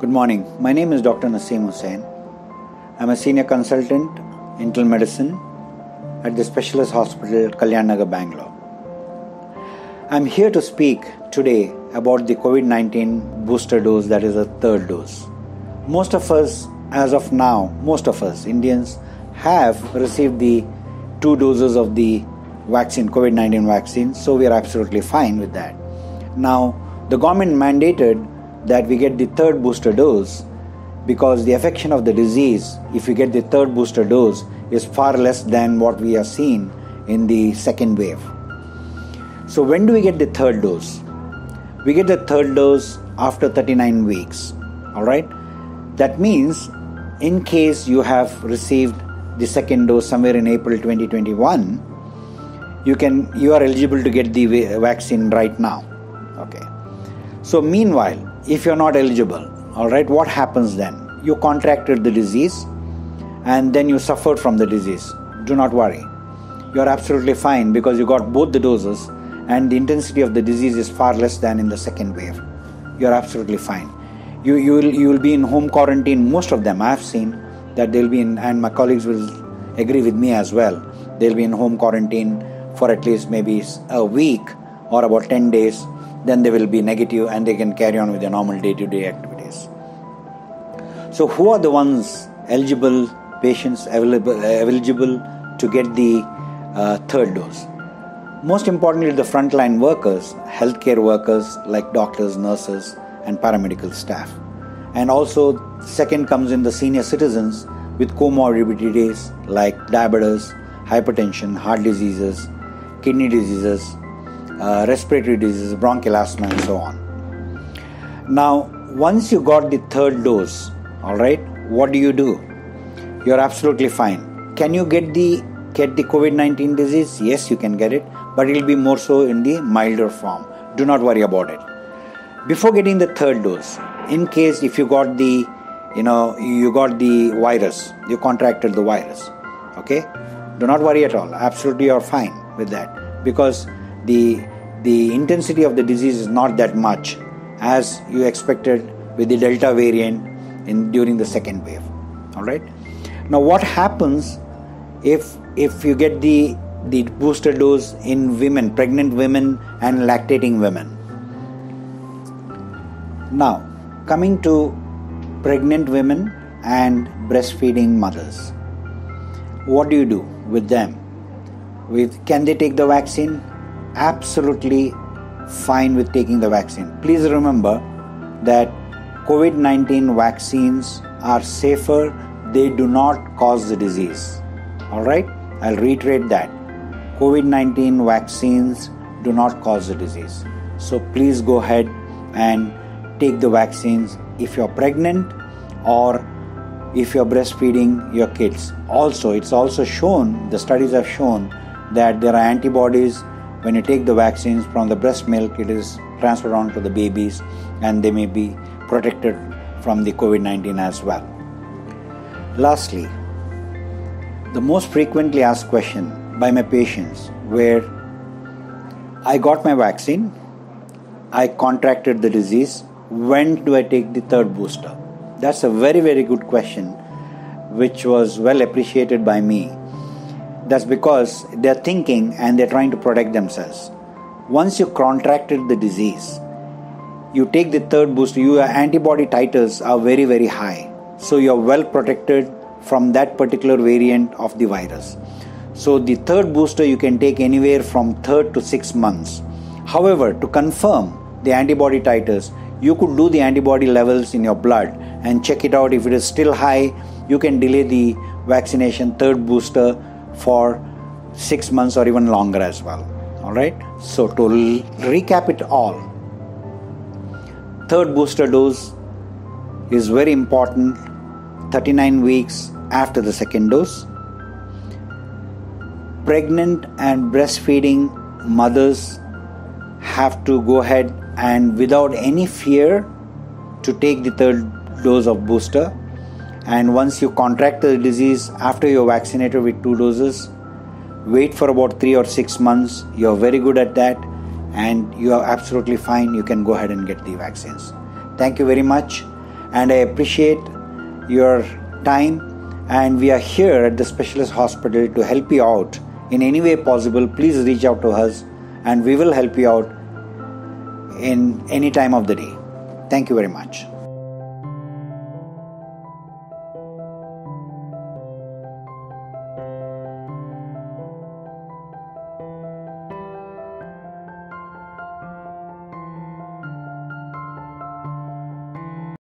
Good morning. My name is Dr. Naseem Hussain. I'm a senior consultant in internal medicine at the Specialist Hospital, Kalyan Nagar, Bangalore. I'm here to speak today about the COVID-19 booster dose, that is a third dose. Most of us, as of now, Indians, have received the 2 doses of the vaccine, COVID-19 vaccine, so we are absolutely fine with that. Now, the government mandated that we get the third booster dose because the affection of the disease, if you get the third booster dose, is far less than what we are seeing in the second wave. So when do we get the third dose? We get the third dose after 39 weeks. Alright? That means in case you have received the second dose somewhere in April 2021, you are eligible to get the vaccine right now. Okay. So meanwhile, if you're not eligible, alright, what happens then? You contracted the disease and then you suffered from the disease. Do not worry. You're absolutely fine because you got both the doses and the intensity of the disease is far less than in the second wave. You're absolutely fine. You will be in home quarantine, most of them. I have seen that they'll be in, and my colleagues will agree with me as well. They'll be in home quarantine for at least maybe a week or about 10 days. Then they will be negative and they can carry on with their normal day-to-day activities. So who are the ones eligible, patients eligible to get the third dose? Most importantly, the frontline workers, healthcare workers like doctors, nurses and paramedical staff. And also second comes in the senior citizens with comorbidities like diabetes, hypertension, heart diseases, kidney diseases, respiratory diseases, bronchial asthma and so on. Now, once you got the third dose, alright, what do? You're absolutely fine. Can you get the COVID-19 disease? Yes, you can get it, but it will be more so in the milder form. Do not worry about it. Before getting the third dose, in case if you got the virus, you contracted the virus, okay? Do not worry at all. Absolutely you're fine with that because the intensity of the disease is not that much as you expected with the Delta variant during the second wave. Alright. Now what happens if you get the booster dose in women, pregnant women and lactating women? Now, coming to pregnant women and breastfeeding mothers, what do you do with them? Can they take the vaccine? Absolutely fine with taking the vaccine. Please remember that COVID-19 vaccines are safer. They do not cause the disease. Alright? I'll reiterate that. COVID-19 vaccines do not cause the disease. So please go ahead and take the vaccines if you're pregnant or if you're breastfeeding your kids. Also, it's also shown, the studies have shown that there are antibodies. When you take the vaccines from the breast milk, it is transferred on to the babies and they may be protected from the COVID-19 as well. Lastly, the most frequently asked question by my patients where I got my vaccine, I contracted the disease, when do I take the third booster? That's a very, very good question which was well appreciated by me. That's because they're thinking and they're trying to protect themselves. Once you contracted the disease, you take the third booster, your antibody titers are very, very high. So you're well protected from that particular variant of the virus. So the third booster you can take anywhere from 3rd to 6 months. However, to confirm the antibody titers, you could do the antibody levels in your blood and check it out. If it is still high, you can delay the vaccination third booster for 6 months or even longer as well. Alright? So to recap it all, third booster dose is very important 39 weeks after the second dose. Pregnant and breastfeeding mothers have to go ahead and without any fear to take the third dose of booster. And once you contract the disease after you're vaccinated with 2 doses, wait for about 3 or 6 months. You're very good at that and you are absolutely fine. You can go ahead and get the vaccines. Thank you very much. and I appreciate your time, and we are here at the specialist hospital to help you out in any way possible. Please reach out to us and we will help you out in any time of the day. Thank you very much.